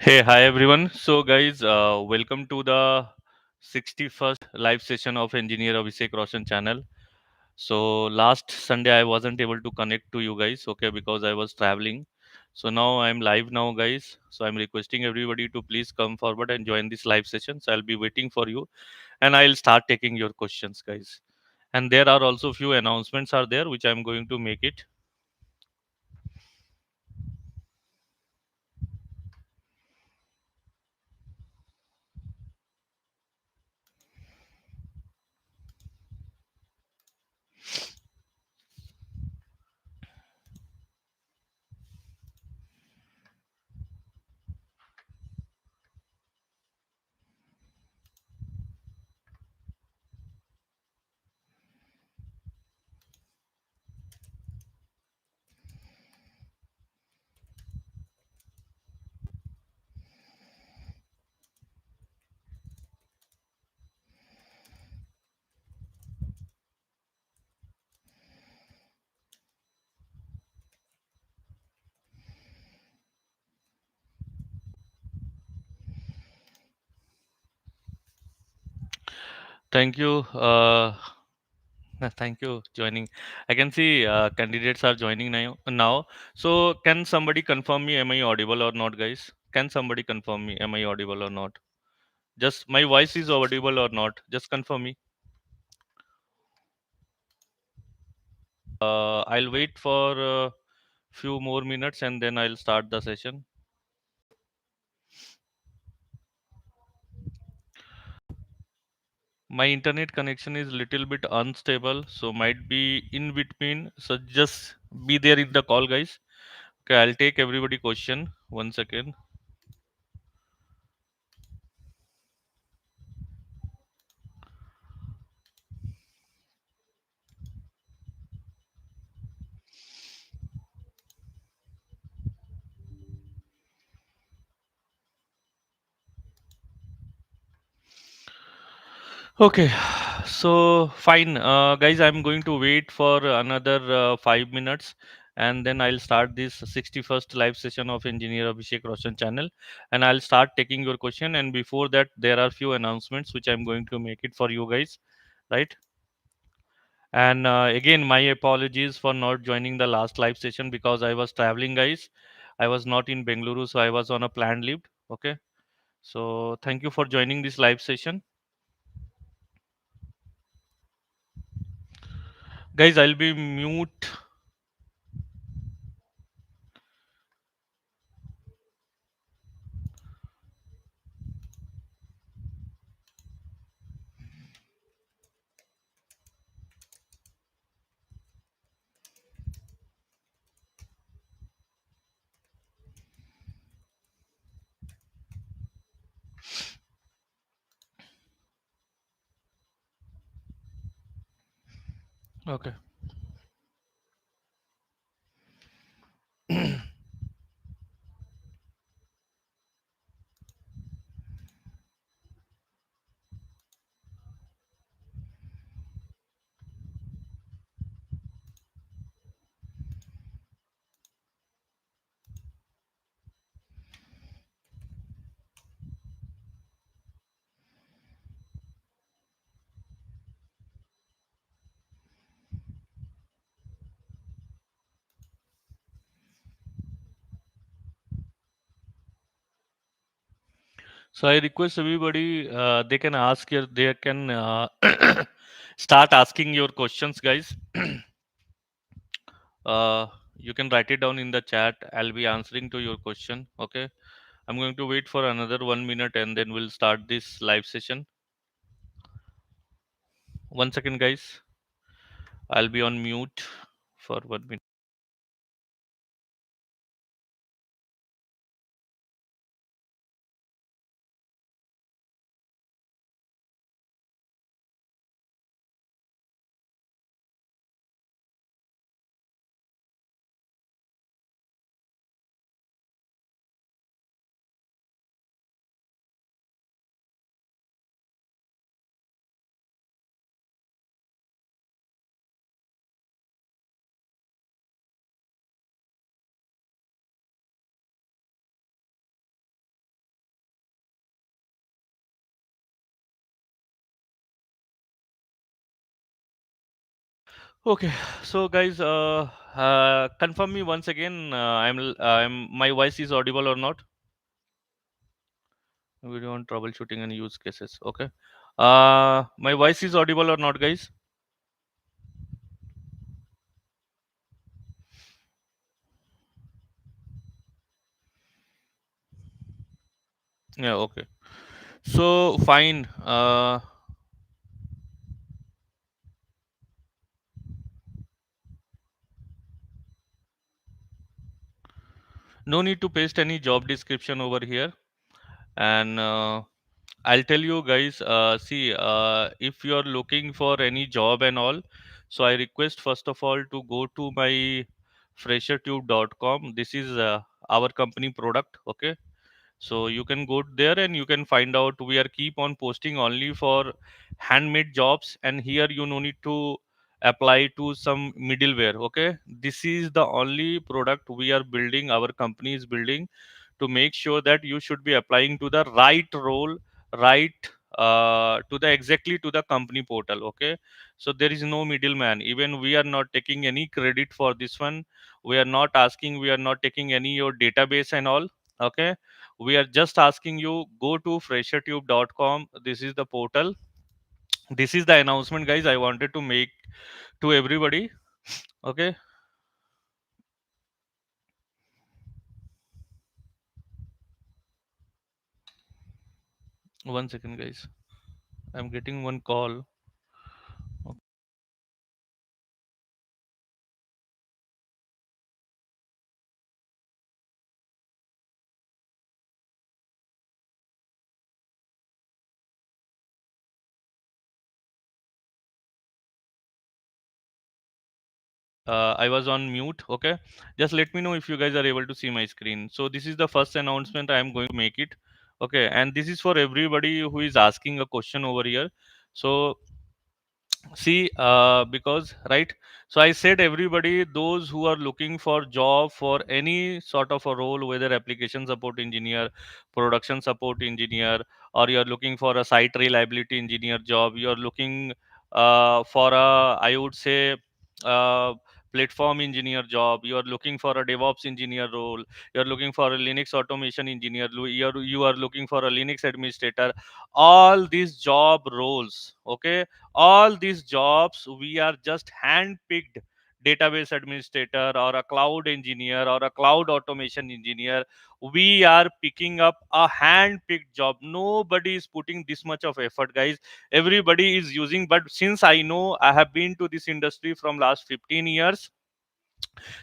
Hey, hi everyone. So, guys, welcome to the 61st live session of Engineer Abhishek Roshan channel. So, last Sunday I wasn't able to connect to you guys, okay, because I was traveling. So, now I'm live now, guys. So, I'm requesting everybody to please come forward and join this live session. So, I'll be waiting for you and I'll start taking your questions, guys. And there are also few announcements are there which I'm going to make it. Thank you. Thank you joining. I can see candidates are joining now. So can somebody confirm me? Am I audible or not, guys? Can somebody confirm me? Am I audible or not? Just my voice is audible or not? Just confirm me. I'll wait for a few more minutes and then I'll start the session. My internet connection is little bit unstable, so might be in between. So just be there in the call, guys. Okay, I'll take everybody question. 1 second. Okay, so fine, guys. I'm going to wait for another 5 minutes, and then I'll start this 61st live session of Engineer Abhishek Roshan channel, and I'll start taking your question. And before that, there are few announcements which I'm going to make it for you guys, right? And again, my apologies for not joining the last live session because I was traveling, guys. I was not in Bengaluru, so I was on a planned leave. Okay, so thank you for joining this live session, guys. I'll be mute. Okay. So I request everybody, they can ask your, they can start asking your questions, guys. You can write it down in the chat. I'll be answering to your question. Okay. I'm going to wait for another 1 minute and then we'll start this live session. 1 second, guys. I'll be on mute for 1 minute. Okay, so guys, confirm me once again. My voice is audible or not? We want troubleshooting and use cases. Okay. My voice is audible or not, guys? Yeah. Okay. So fine. No need to paste any job description over here, and I'll tell you guys. See, if you are looking for any job and all, so I request first of all to go to my freshertube.com. This is our company product. Okay, so you can go there and you can find out. We are keep on posting only for handmade jobs, and here you no need to apply to some middleware. Okay, this is the only product we are building. Our company is building to make sure that you should be applying to the right role, right, to the exactly to the company portal. Okay, so there is no middleman. Even we are not taking any credit for this one. We are not asking, we are not taking any your database and all. Okay, we are just asking you, go to freshertube.com. This is the portal. This is the announcement, guys, I wanted to make to everybody. Okay, one second, guys, I'm getting one call. I was on mute. Okay, just let me know if you guys are able to see my screen. So this is the first announcement I am going to make it. Okay, and this is for everybody who is asking a question over here. So see, because right, so I said everybody, those who are looking for job for any sort of a role, whether application support engineer, production support engineer, or you're looking for a site reliability engineer job, you're looking for a, I would say, uh, platform engineer job, you're looking for a DevOps engineer role, you're looking for a Linux automation engineer, you are looking for a Linux administrator, all these job roles. Okay, all these jobs we are just handpicked. Database administrator or a cloud engineer or a cloud automation engineer, we are picking up a handpicked job. Nobody is putting this much of effort, guys. Everybody is using, but since I know, I have been to this industry from last 15 years,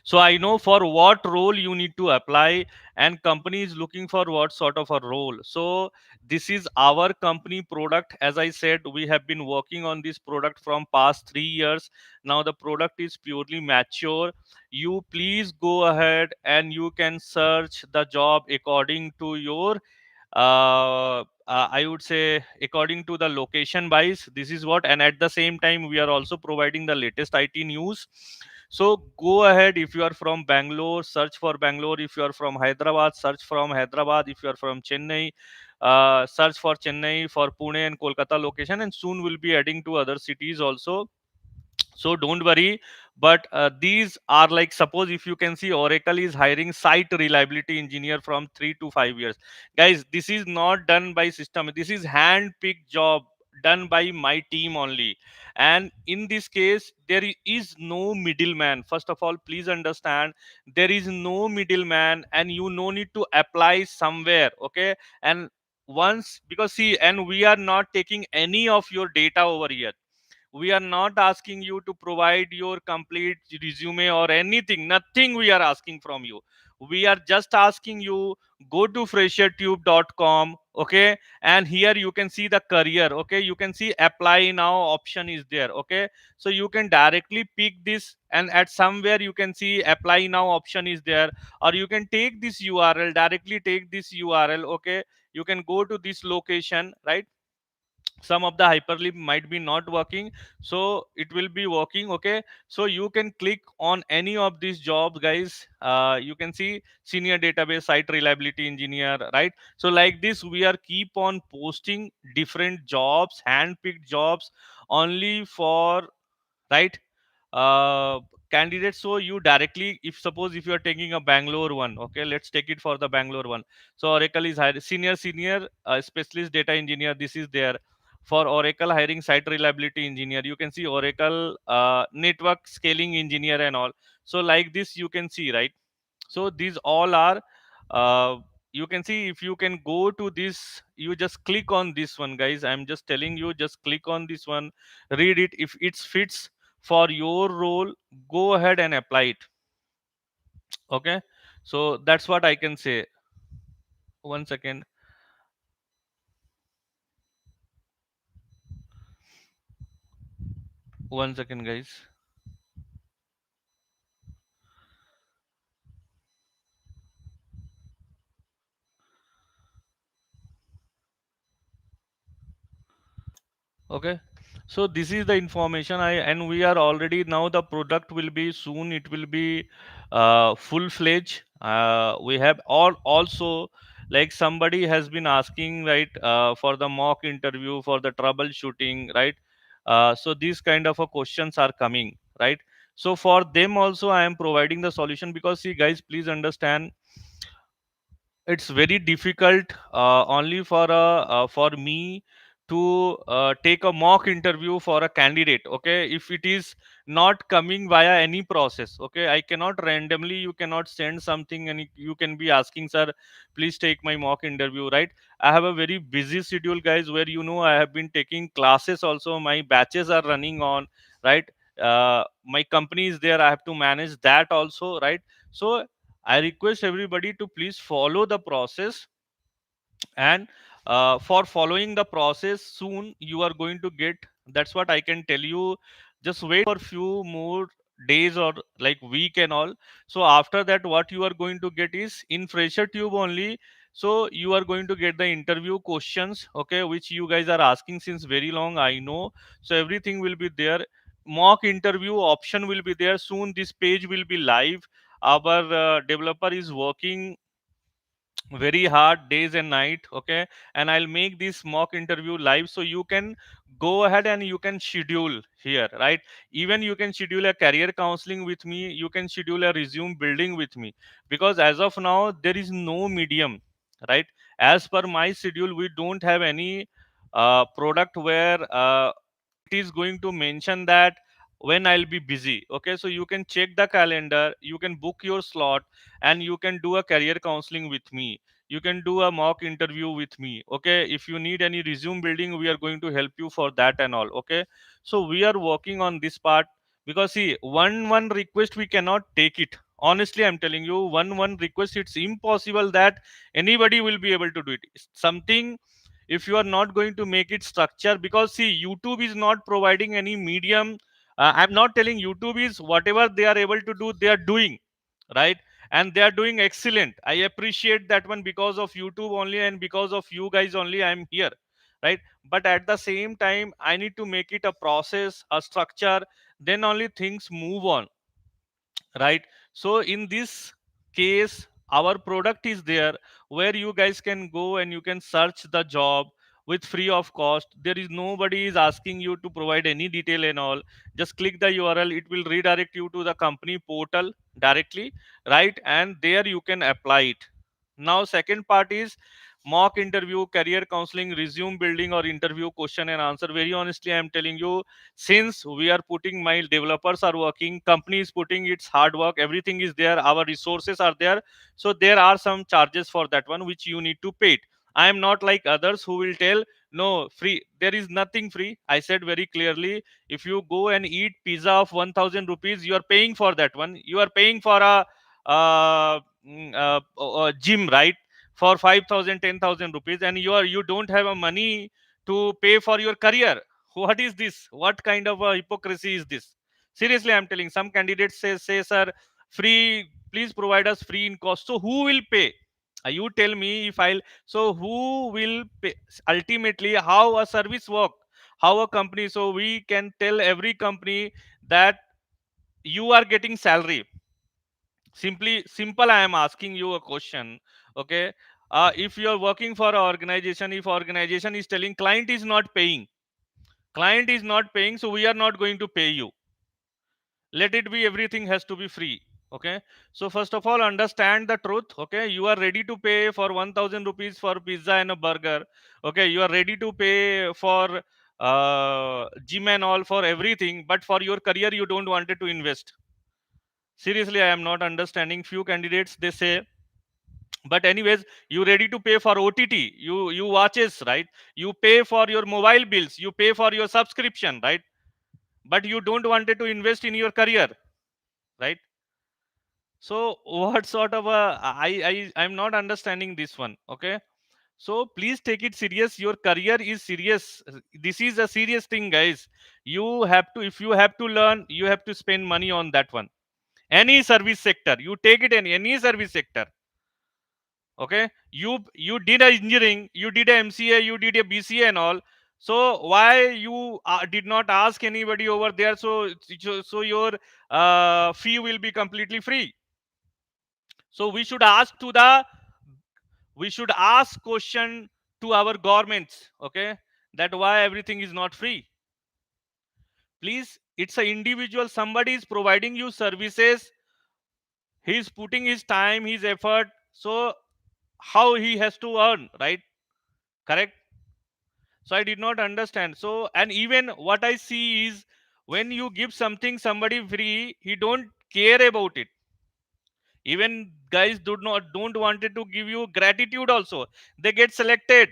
so I know for what role you need to apply, and company is looking for what sort of a role. So this is our company product. As I said, we have been working on this product from past 3 years. Now the product is purely mature. You please go ahead and you can search the job according to your I would say according to the location wise. This is what, and at the same time, we are also providing the latest IT news. So go ahead. If you are from Bangalore, search for Bangalore. If you are from Hyderabad, search from Hyderabad. If you are from Chennai, search for Chennai, for Pune and Kolkata location, and soon we'll be adding to other cities also. So don't worry. But these are like, suppose if you can see, Oracle is hiring site reliability engineer from 3 to 5 years. Guys, this is not done by system, this is hand picked job done by my team only. And in this case, there is no middleman. First of all, please understand, there is no middleman, and you no need to apply somewhere. Okay, and once, because see, and we are not taking any of your data over here. We are not asking you to provide your complete resume or anything, nothing we are asking from you. We are just asking you, go to freshertube.com. Okay, and here you can see the career. Okay, you can see apply now option is there. Okay, so you can directly pick this, and at somewhere you can see apply now option is there, or you can take this URL, directly take this URL. Okay, you can go to this location, right? Some of the hyperlink might be not working, so it will be working. Okay, so you can click on any of these jobs, guys. You can see senior database site reliability engineer, right? So like this, we are keep on posting different jobs, hand picked jobs, only for, right, uh, candidates. So you directly, if suppose if you are taking a Bangalore one, okay, let's take it for the Bangalore one. So Oracle is hiring senior specialist data engineer, this is there. For Oracle hiring site reliability engineer, you can see Oracle network scaling engineer and all. So like this you can see, right? So these all are, uh, you can see, if you can go to this, you just click on this one, guys. I'm just telling you, just click on this one, read it. If it fits for your role, go ahead and apply it. Okay, so that's what I can say. One second, one second, guys. Okay, so this is the information I, and we are already now, the product will be soon, it will be full fledged. We have all also, like somebody has been asking, right, for the mock interview, for the troubleshooting, right? So these kind of questions are coming, right? So for them also I am providing the solution, because see guys, please understand, it's very difficult only for me to take a mock interview for a candidate, okay, if it is not coming via any process. Okay, I cannot randomly, you cannot send something and you can be asking, sir, please take my mock interview, right? I have a very busy schedule, guys, where I have been taking classes also, my batches are running on, right? My company is there, I have to manage that also, right? So I request everybody to please follow the process, and for following the process, soon you are going to get. That's what I can tell you. Just wait for few more days or like week and all. So after that, what you are going to get is in Fresher Tube only. So you are going to get the interview questions, okay, which you guys are asking since very long, I know. So everything will be there. Mock interview option will be there soon. This page will be live. Our developer is working very hard days and night, okay, and I'll make this mock interview live, so you can go ahead and you can schedule here, right? Even you can schedule a career counseling with me, you can schedule a resume building with me, because as of now there is no medium, right? As per my schedule, we don't have any product where it is going to mention that when I'll be busy. Okay, so you can check the calendar, you can book your slot, and you can do a career counseling with me. You can do a mock interview with me. Okay, if you need any resume building, we are going to help you for that and all. Okay, so we are working on this part, because see, one request we cannot take it. Honestly, I'm telling you, one request, it's impossible that anybody will be able to do it. Something, if you are not going to make it structure, because see, YouTube is not providing any medium. I'm not telling YouTube is, whatever they are able to do, they are doing, right? And they are doing excellent, I appreciate that one. Because of YouTube only and because of you guys only I'm here, right? But at the same time, I need to make it a process, a structure, then only things move on, right? So in this case, our product is there, where you guys can go and you can search the job with free of cost. There is nobody is asking you to provide any detail and all. Just click the URL, it will redirect you to the company portal directly, right? And there you can apply it. Now second part is mock interview, career counseling, resume building, or interview question and answer. Very honestly, I'm telling you, since we are putting, my developers are working, company is putting its hard work, everything is there, our resources are there. So there are some charges for that one, which you need to pay it. I am not like others who will tell no free. There is nothing free. I said very clearly, if you go and eat pizza of 1000 rupees, you are paying for that one. You are paying for a gym, right? For 5000, 10,000 rupees, and you don't have a money to pay for your career. What is this? What kind of a hypocrisy is this? Seriously, I'm telling. Some candidates say, sir, free, please provide us free in cost. So who will pay? You tell me. If I'll, so who will pay? Ultimately, how a service work, how a company. So we can tell every company that you are getting salary. Simple, I am asking you a question. Okay, if you are working for an organization, if organization is telling client is not paying, so we are not going to pay you. Let it be, everything has to be free. Okay, so first of all, understand the truth. Okay, you are ready to pay for 1000 rupees for pizza and a burger. Okay, you are ready to pay for gym and all, for everything, but for your career you don't want it to invest. Seriously, I am not understanding. Few candidates, they say, but anyways, you ready to pay for OTT, you watches, right? You pay for your mobile bills, you pay for your subscription, right? But you don't want it to invest in your career, right? So what sort of a, I'm not understanding this one. Okay, so please take it serious. Your career is serious. This is a serious thing, guys. You have to, if you have to learn, you have to spend money on that one. Any service sector, you take it in any service sector. Okay, you did a engineering, you did a MCA, you did a BCA and all. So why you did not ask anybody over there? So your fee will be completely free. So we should ask question to our governments. Okay, that why everything is not free. Please, it's an individual, somebody is providing you services, he is putting his time, his effort, so how he has to earn, right? Correct. So I did not understand. So, and even what I see is, when you give something somebody free, he don't care about it. Even guys don't wanted to give you gratitude also. They get selected.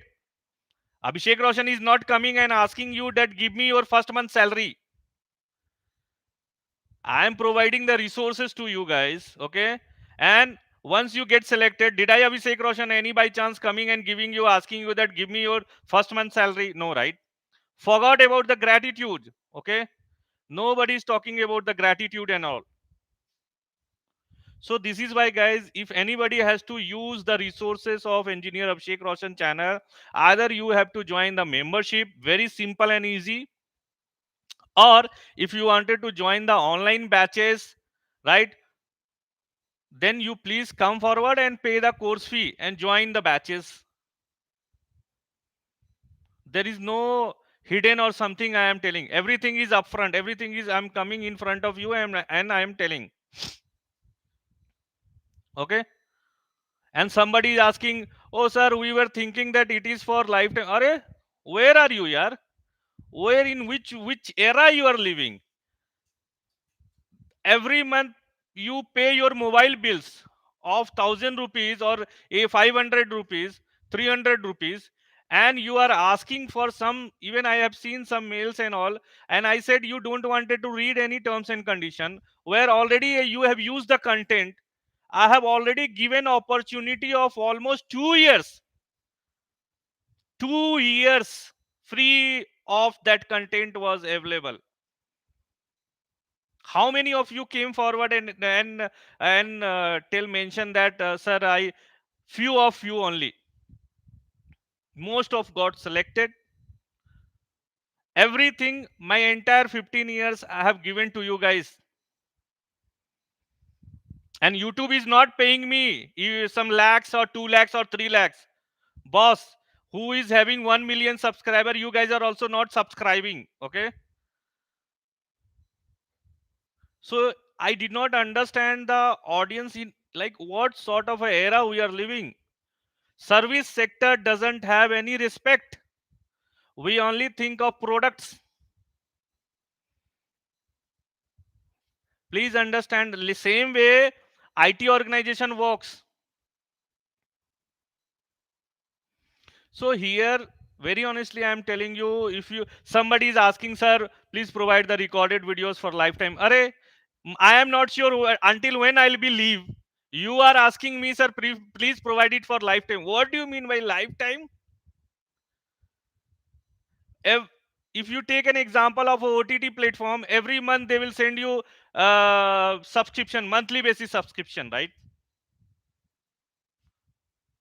Abhishek Roshan is not coming and asking you that give me your first month salary. I am providing the resources to you guys. Okay, and once you get selected, did I, Abhishek Roshan, any by chance coming and giving you, asking you that give me your first month salary? No, right? Forgot about the gratitude. Okay, nobody is talking about the gratitude and all. So this is why, guys, if anybody has to use the resources of engineer Abhishek Roshan channel, either you have to join the membership, very simple and easy, or if you wanted to join the online batches, right, then you please come forward and pay the course fee and join the batches. There is no hidden or something. I am telling, everything is upfront, everything is, I'm coming in front of you, and I am telling. Okay, and somebody is asking, oh sir, we were thinking that it is for lifetime. Are, where are you, yaar? Where, in which era you are living? Every month you pay your mobile bills of 1000 rupees or a 500 rupees, 300 rupees, and you are asking for some. Even I have seen some mails and all, and I said, you don't wanted to read any terms and condition, where already you have used the content. I have already given opportunity of almost 2 years. 2 years free of that content was available. How many of you came forward and tell, mention that, sir, I, few of you only, most of got selected. Everything, my entire 15 years I have given to you guys, and YouTube is not paying me some lakhs or 2 lakhs or 3 lakhs. Boss, who is having 1 million subscriber, you guys are also not subscribing. Okay, so I did not understand the audience, in like what sort of a era we are living. Service sector doesn't have any respect. We only think of products. Please understand, the same way IT organization works. So here, very honestly, I am telling you, if you, somebody is asking, sir, please provide the recorded videos for lifetime. Array, I am not sure until when I'll be leave. You are asking me, sir, please provide it for lifetime. What do you mean by lifetime? if, if you take an example of a OTT platform, every month they will send you subscription, monthly basis subscription, right?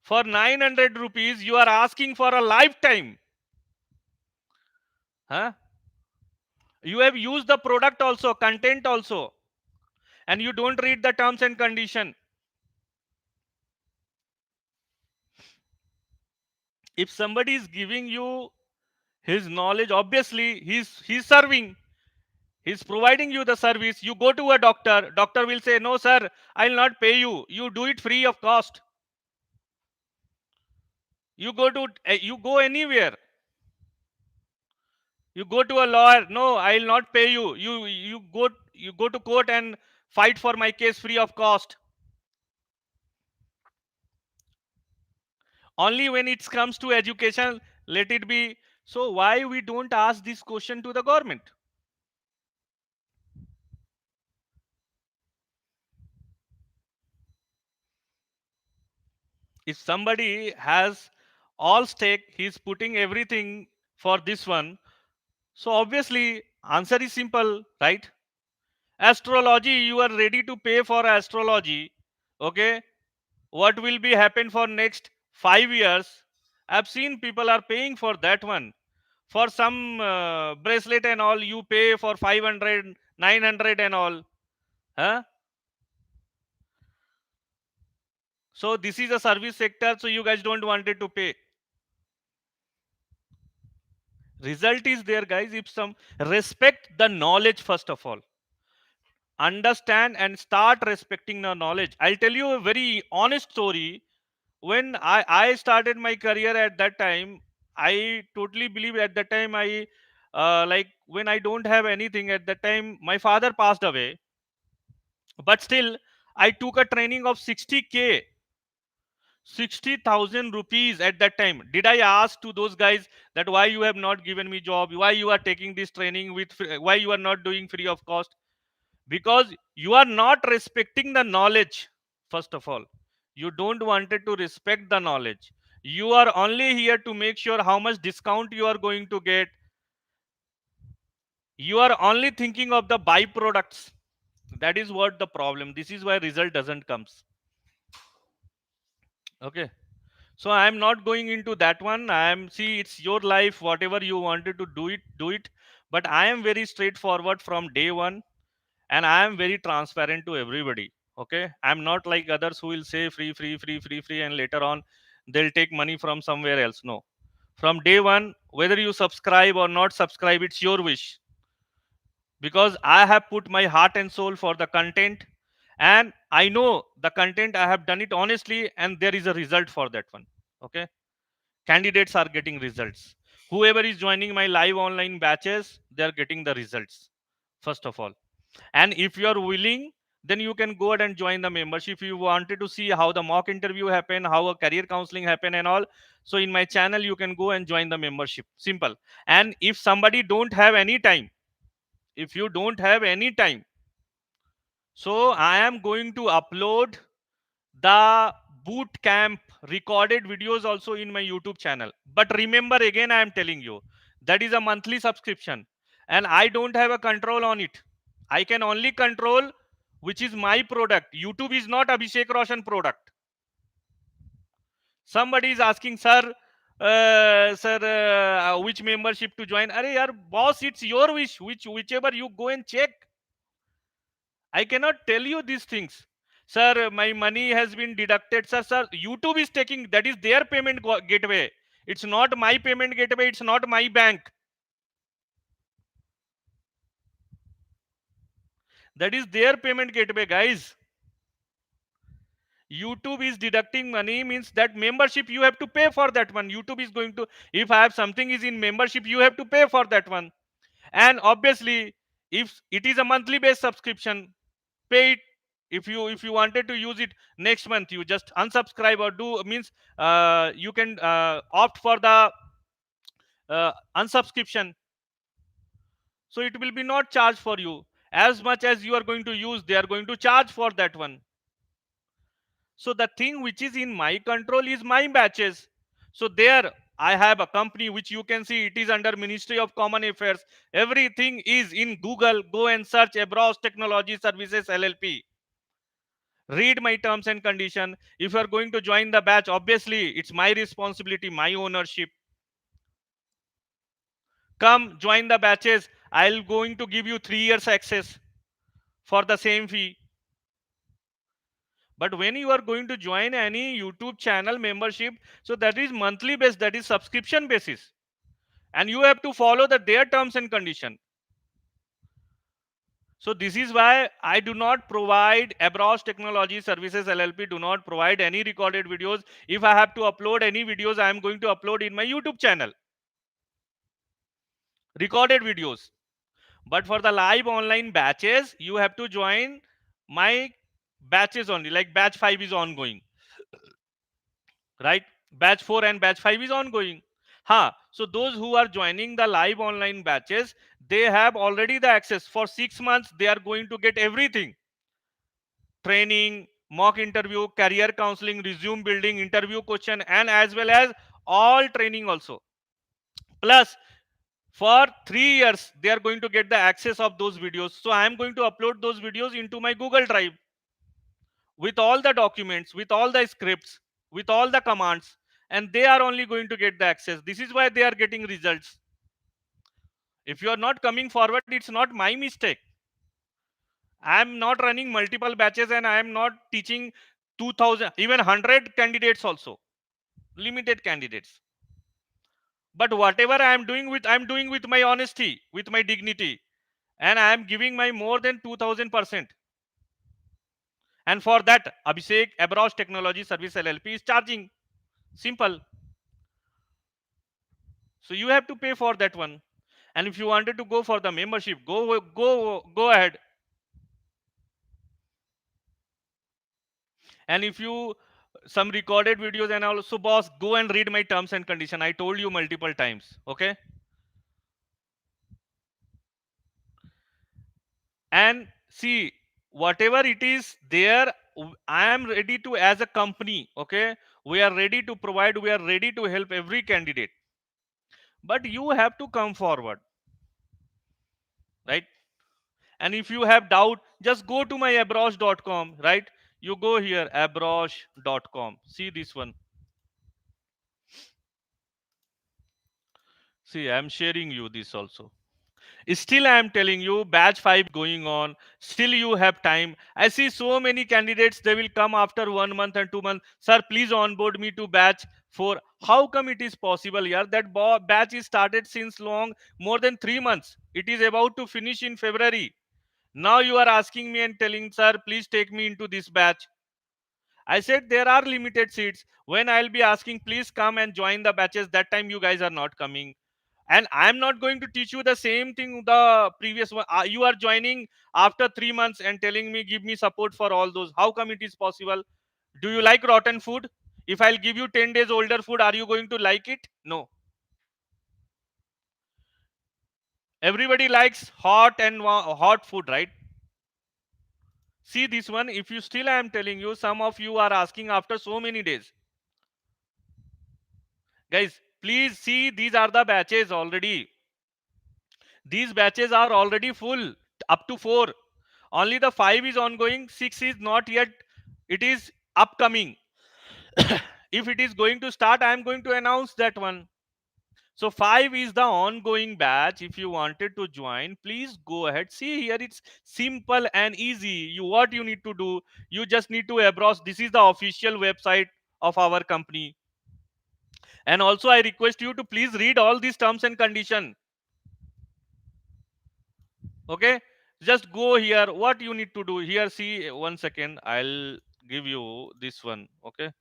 For 900 rupees you are asking for a lifetime. Huh? You have used the product also, content also, and you don't read the terms and condition. If somebody is giving you his knowledge, obviously he's serving. He's providing you the service. You go to a doctor. Doctor will say, no, sir, I'll not pay you. You do it free of cost. You go anywhere. You go to a lawyer. No, I'll not pay you. You go to court and fight for my case free of cost. Only when it comes to education, let it be. So why we don't ask this question to the government? If somebody has all stake, he's putting everything for this one. So obviously, answer is simple, right? Astrology, you are ready to pay for astrology. Okay, what will be happen for next 5 years? I've seen people are paying for that one. For some bracelet and all, you pay for 500, 900 and all. Huh? So this is a service sector, so you guys don't want it to pay. Result is there, guys. If some respect the knowledge first of all, understand and start respecting the knowledge. I'll tell you a very honest story. When I started my career at that time, I totally believe at that time I like when I don't have anything at that time, my father passed away, but still I took a training of 60K, 60,000 rupees at that time. Did I ask to those guys that why you have not given me job, why you are taking this training with why you are not doing free of cost? Because you are not respecting the knowledge. First of all, you don't wanted to respect the knowledge. You are only here to make sure how much discount you are going to get. You are only thinking of the byproducts. That is what the problem. This is why result doesn't comes. Okay, so I am not going into that one. I am, see, it's your life, whatever you wanted to do it, do it. But I am very straightforward from day one, and I am very transparent to everybody. Okay, I'm not like others who will say free, free, free, free, free, and later on they'll take money from somewhere else. No, from day one, whether you subscribe or not subscribe, it's your wish, because I have put my heart and soul for the content, and I know the content, I have done it honestly, and there is a result for that one. Okay, candidates are getting results. Whoever is joining my live online batches, they are getting the results, first of all. And if you are willing, then you can go ahead and join the membership. If you wanted to see how the mock interview happen, how a career counseling happen and all, so in my channel you can go and join the membership, simple. And if somebody don't have any time, if you don't have any time, so I am going to upload the boot camp recorded videos also in my YouTube channel. But remember, again I am telling you, that is a monthly subscription, and I don't have a control on it. I can only control which is my product. YouTube is not Abhishek Roshan product. Somebody is asking, sir, which membership to join? Arey yaar, boss, it's your wish, whichever you go and check. I cannot tell you these things. Sir, my money has been deducted. Sir, YouTube is taking, that is their payment gateway. It's not my payment gateway. It's not my bank. That is their payment gateway, guys. YouTube is deducting money, means that membership you have to pay for that one. YouTube is going to, if I have something is in membership, you have to pay for that one. And obviously, if it is a monthly based subscription, pay it. If you wanted to use it next month, you just unsubscribe or do, means you can opt for the unsubscription, so it will be not charged for you. As much as you are going to use, they are going to charge for that one. So the thing which is in my control is my batches. So there I have a company which you can see, it is under Ministry of Common Affairs. Everything is in Google. Go and search Abros Technology Services LLP. Read my terms and condition. If you are going to join the batch, obviously it's my responsibility, my ownership. Come join the batches. I'll going to give you 3 years access for the same fee. But when you are going to join any YouTube channel membership, so that is monthly based, that is subscription basis, and you have to follow their terms and condition. So this is why I do not provide Abroad Technology Services LLP do not provide any recorded videos. If I have to upload any videos, I am going to upload in my YouTube channel, recorded videos. But for the live online batches, you have to join my batches only. Like batch 5 is ongoing, right? Batch 4 and batch 5 is ongoing. So those who are joining the live online batches, they have already the access for 6 months. They are going to get everything: training, mock interview, career counseling, resume building, interview question, and as well as all training also. Plus, for 3 years, they are going to get the access of those videos. So I am going to upload those videos into my Google Drive with all the documents, with all the scripts, with all the commands, and they are only going to get the access. This is why they are getting results. If you are not coming forward, it's not my mistake. I am not running multiple batches and I am not teaching 2000, even 100 candidates also, limited candidates. But whatever I'm doing with my honesty, with my dignity, and I am giving my more than 2000%. And for that, Abhishek Abroad Technology Service LLP is charging. Simple. So you have to pay for that one. And if you wanted to go for the membership, go ahead. And if you some recorded videos and also, boss, go and read my terms and condition. I told you multiple times. Okay. And see, whatever it is there, I am ready to, as a company, okay, we are ready to provide, we are ready to help every candidate. But you have to come forward, right? And if you have doubt, just go to my abrosh.com, right? You go here, abrosh.com. See this one. See, I am sharing you this also. Still, I am telling you, batch 5 going on. Still, you have time. I see so many candidates, they will come after 1 month and 2 months. Sir, please onboard me to batch 4. How come it is possible here? That batch is started since long, more than 3 months. It is about to finish in February. Now you are asking me and telling, sir, please take me into this batch. I said there are limited seats. When I'll be asking, please come and join the batches, that time you guys are not coming. And I'm not going to teach you the same thing the previous one. You are joining after 3 months and telling me, give me support for all those. How come it is possible? Do you like rotten food? If I'll give you 10 days older food, are you going to like it? No. Everybody likes hot and hot food, right? See this one. If you still, I am telling you, some of you are asking after so many days. Guys, please see, these are the batches already. These batches are already full, up to 4. Only the 5 is ongoing, 6 is not yet. It is upcoming. If it is going to start, I am going to announce that one. So 5 is the ongoing batch. If you wanted to join, please go ahead. See here, it's simple and easy. What you need to do, you just need to browse. This is the official website of our company. And also, I request you to please read all these terms and condition. Okay, just go here. What you need to do here, see, 1 second, I'll give you this one. Okay,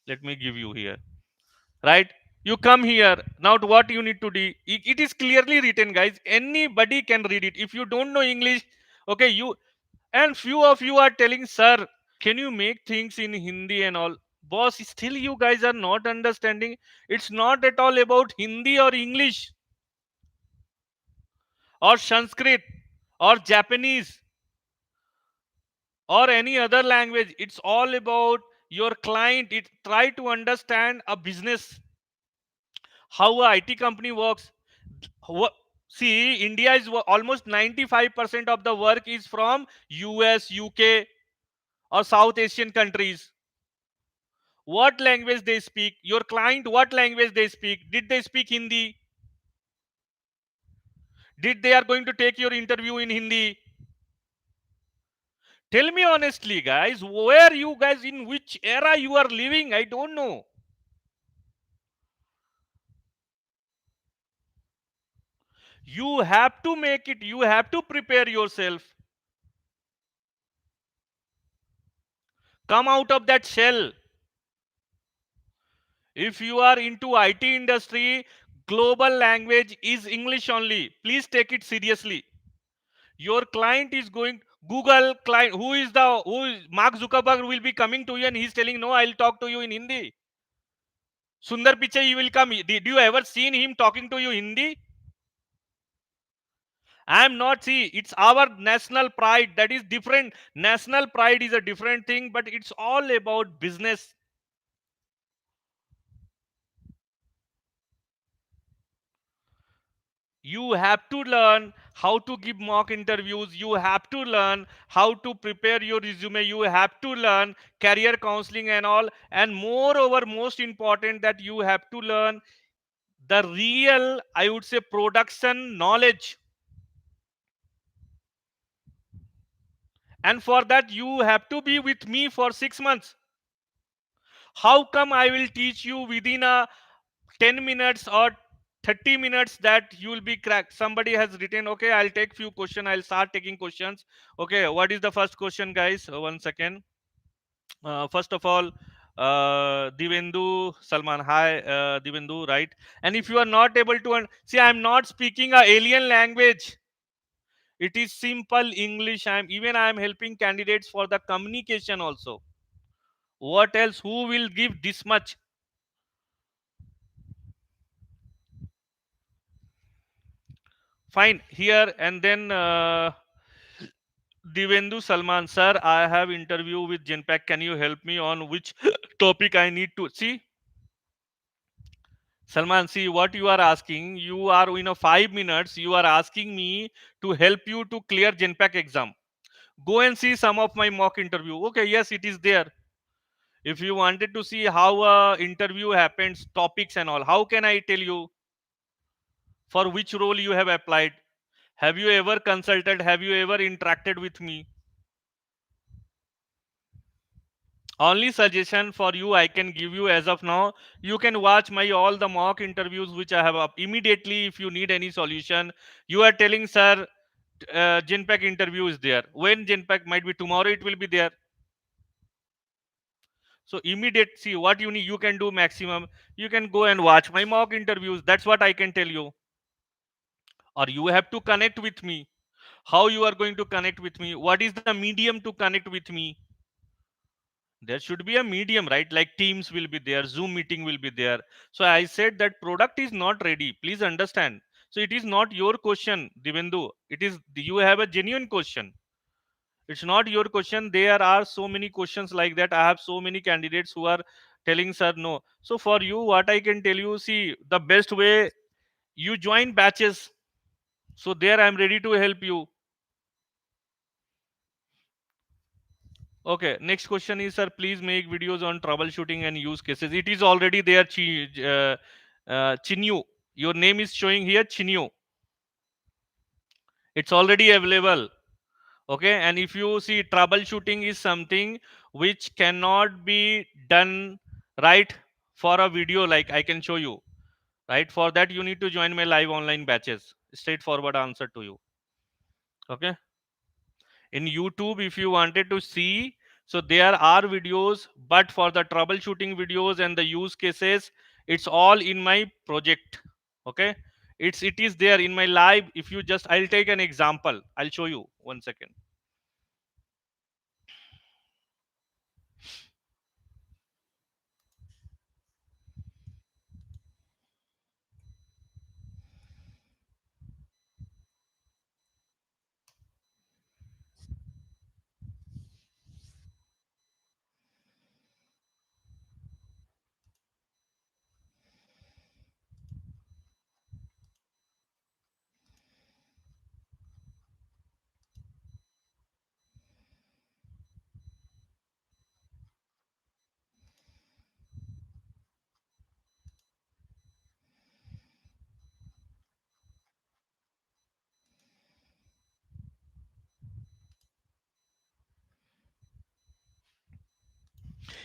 let me give you here, right? You come here now. To what you need to do, it is clearly written, guys. Anybody can read it. If you don't know English, okay, you, and few of you are telling, sir, can you make things in Hindi and all? Boss, still you guys are not understanding. It's not at all about Hindi or English or Sanskrit or Japanese or any other language. It's all about your client. It try to understand a business, how a IT company works. Wha- See, India is almost 95% of the work is from US, UK, or South Asian countries. What language they speak? Your client, what language they speak? Did they speak Hindi? Did they are going to take your interview in Hindi? Tell me honestly, guys, where you guys, in which era you are living? I don't know. You have to make it, you have to prepare yourself. Come out of that shell. If you are into IT industry, global language is English only. Please take it seriously. Your client is going Google client. Mark Zuckerberg will be coming to you and he's telling, no, I'll talk to you in Hindi. Sundar Pichai, he will come. Did you ever seen him talking to you Hindi? I am not. See, it's our national pride. That is different. National pride is a different thing, but it's all about business. You have to learn how to give mock interviews. You have to learn how to prepare your resume. You have to learn career counseling and all. And moreover, most important, that you have to learn the real, I would say, production knowledge. And for that, you have to be with me for 6 months. How come I will teach you within a 10 minutes or 30 minutes that you will be cracked? Somebody has written, okay, I'll take few questions. I'll start taking questions. Okay, what is the first question, guys? One second. First of all, Divendu Salman. Hi, Divendu, right? And if you are not able to, see, I'm not speaking a alien language. It is simple English. I'm helping candidates for the communication also. What else? Who will give this much? Fine. Here and then Divendu Salman, sir, I have interview with Genpact. Can you help me on which topic I need to see? Salman, see what you are asking. You are in a 5 minutes. You are asking me to help you to clear Genpact exam. Go and see some of my mock interview. Okay, yes, it is there. If you wanted to see how a interview happens, topics and all, how can I tell you for which role you have applied? Have you ever consulted? Have you ever interacted with me? Only suggestion for you I can give you as of now, you can watch my all the mock interviews which I have up immediately. If you need any solution, you are telling, sir, Genpact interview is there. When Genpact might be tomorrow, it will be there. So immediate, see what you need, you can do maximum. You can go and watch my mock interviews. That's what I can tell you. Or you have to connect with me. How you are going to connect with me? What is the medium to connect with me? There should be a medium, right? Like Teams will be there, Zoom meeting will be there. So I said that product is not ready, please understand. So it is not your question, Divendu. It is, you have a genuine question. It's not your question. There are so many questions like that. I have so many candidates who are telling, sir, no. So for you, what I can tell you, see, the best way, you join batches. So there I'm ready to help you. Okay, next question is, sir, please make videos on troubleshooting and use cases. It is already there, Chinyu. Your name is showing here, Chinyu. It's already available. Okay, and if you see, troubleshooting is something which cannot be done, right, for a video like I can show you. Right, for that you need to join my live online batches. Straightforward answer to you. Okay. In YouTube, if you wanted to see, so there are videos, but for the troubleshooting videos and the use cases, it's all in my project. Okay, it is there in my live. If you just, I'll take an example, I'll show you. One second.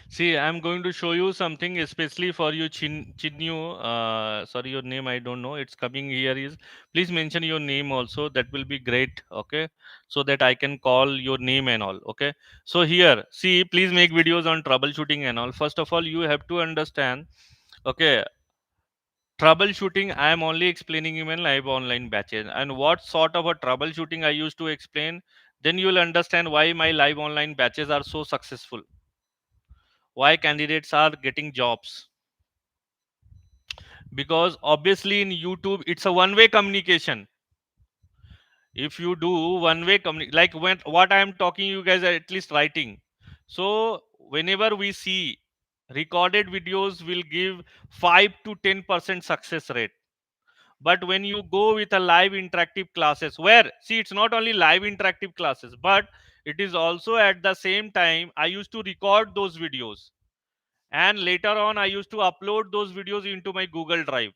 See, I'm going to show you something especially for you, Chinyu. Sorry, your name I don't know. It's coming here. Is please mention your name also. That will be great. Okay, so that I can call your name and all. Okay. So here, see, please make videos on troubleshooting and all. First of all, you have to understand. Okay, troubleshooting. I am only explaining you in live online batches and what sort of a troubleshooting I used to explain. Then you will understand why my live online batches are so successful, why candidates are getting jobs. Because obviously in YouTube it's a one way communication. If you do one way like when what I am talking, you guys are at least writing. So whenever we see recorded videos will give 5 to 10% success rate. But when you go with a live interactive classes, where see it's not only live interactive classes, but it is also at the same time I used to record those videos, and later on I used to upload those videos into my Google Drive,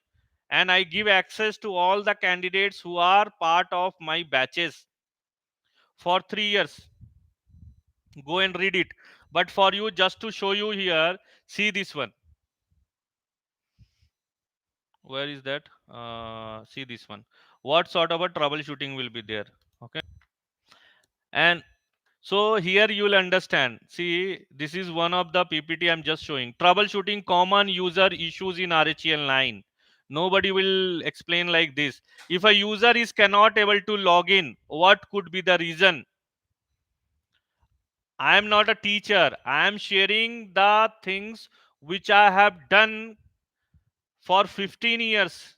and I give access to all the candidates who are part of my batches for 3 years. Go and read it. But for you, just to show you here, see this one. Where is that? See this one. What sort of a troubleshooting will be there? Okay. And so here you will understand. See, this is one of the PPT I'm just showing. Troubleshooting common user issues in RHEL 9. Nobody will explain like this. If a user is cannot able to log in, what could be the reason? I am not a teacher. I am sharing the things which I have done for 15 years.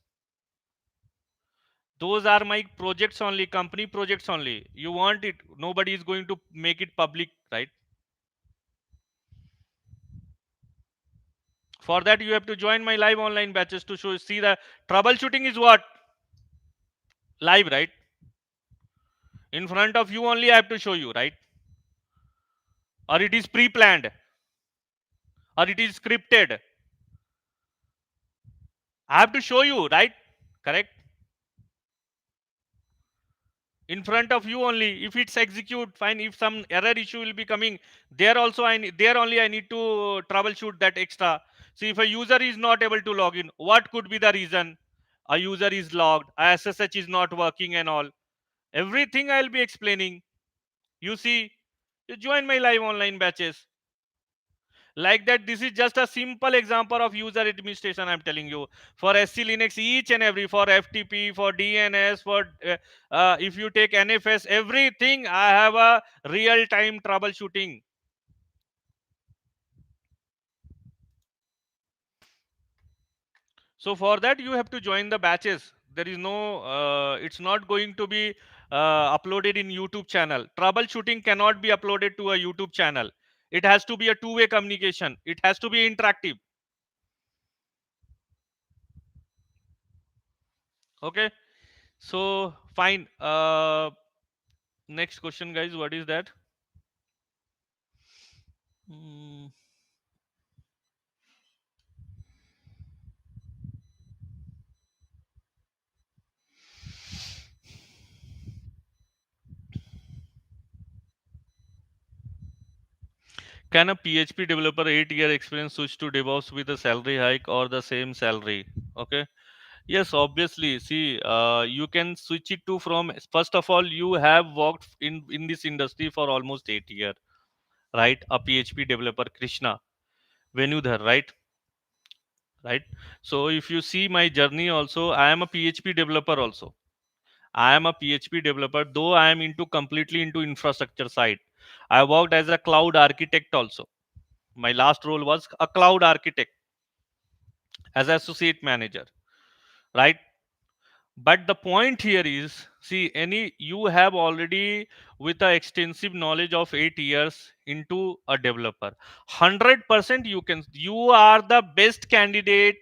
Those are my projects only, company projects only. You want it, nobody is going to make it public, right? For that you have to join my live online batches to show see the troubleshooting is what live, right? In front of you only I have to show you, right? Or it is pre-planned, or it is scripted. I have to show you, right? Correct. In front of you only. If it's execute fine, if some error issue will be coming, there also there only I need to troubleshoot that extra. See, if a user is not able to log in, what could be the reason? A user is logged, a SSH is not working and all. Everything I'll be explaining. You see, you join my live online batches. Like that, this is just a simple example of user administration I'm telling you. For SC Linux, each and every, for FTP, for DNS, for if you take NFS, everything I have a real time troubleshooting. So for that you have to join the batches. There is no it's not going to be uploaded in YouTube channel. Troubleshooting cannot be uploaded to a YouTube channel. It has to be a two-way communication. It has to be interactive. Okay. So fine. Next question, guys. What is that? Hmm. Can a PHP developer 8-year experience switch to DevOps with a salary hike or the same salary? Okay. Yes, obviously. See, you can switch it to from first of all, you have worked in this industry for almost 8 years, right? A PHP developer, Krishna Venudhar, right? Right. So if you see my journey, also, I am a PHP developer also. I am a PHP developer, though I am into completely into infrastructure side. I worked as a cloud architect also. My last role was a cloud architect as associate manager, right? But the point here is, see, any you have already with a extensive knowledge of 8 years into a developer, 100% you are the best candidate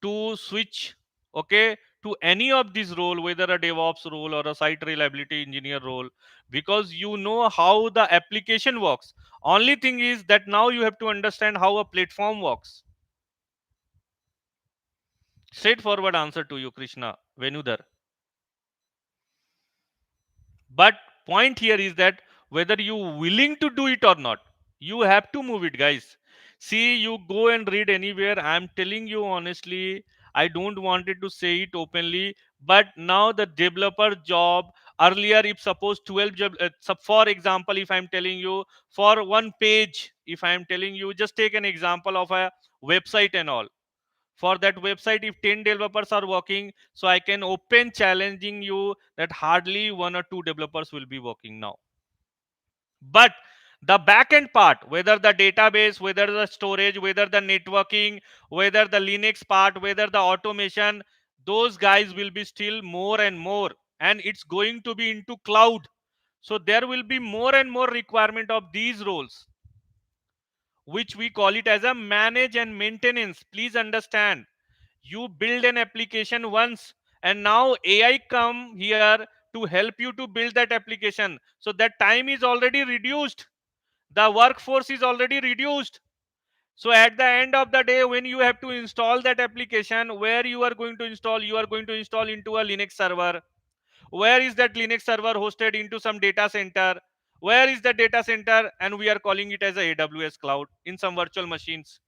to switch, okay, to any of these role, whether a DevOps role or a site reliability engineer role, because you know how the application works. Only thing is that now you have to understand how a platform works. Straightforward answer to you, Krishna Venudhar. But point here is that whether you willing to do it or not, you have to move it, guys. See, you go and read anywhere. I'm telling you honestly, I don't wanted to say it openly, but now the developer job, earlier if suppose 12 job, for example, if I'm telling you for one page, if I'm telling you, just take an example of a website and all. For that website, if 10 developers are working, so I can open challenging you that hardly one or two developers will be working now. But the backend part, whether the database, whether the storage, whether the networking, whether the Linux part, whether the automation, those guys will be still more and more, and it's going to be into cloud. So there will be more and more requirement of these roles, which we call it as a manage and maintenance. Please understand, you build an application once, and now AI come here to help you to build that application, so that time is already reduced, the workforce is already reduced. So at the end of the day, when you have to install that application, where you are going to install, you are going to install into a Linux server. Where is that Linux server hosted? Into some data center. Where is the data center? And we are calling it as a AWS cloud in some virtual machines.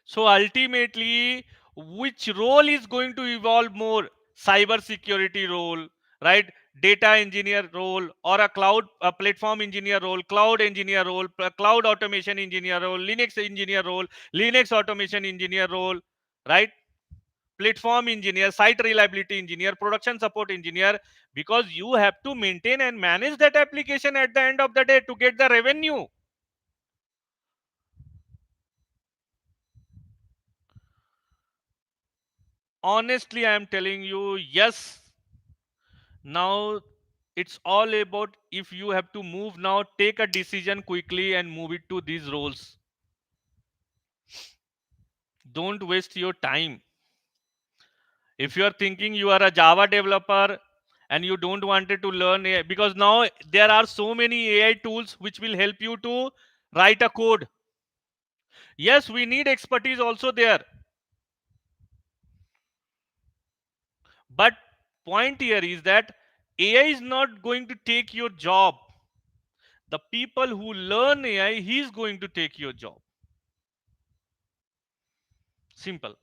So ultimately, which role is going to evolve more? Cyber security role, right? Data engineer role, or a cloud a platform engineer role, cloud engineer role, cloud automation engineer role, Linux engineer role, Linux automation engineer role, right? Platform engineer, site reliability engineer, production support engineer, because you have to maintain and manage that application at the end of the day to get the revenue. Honestly, I am telling you, yes. Now it's all about, if you have to move now, take a decision quickly and move it to these roles. Don't waste your time. If you are thinking you are a Java developer and you don't wanted to learn AI, because now there are so many AI tools which will help you to write a code. Yes, we need expertise also there, but point here is that AI is not going to take your job. The people who learn AI, he's going to take your job. Simple.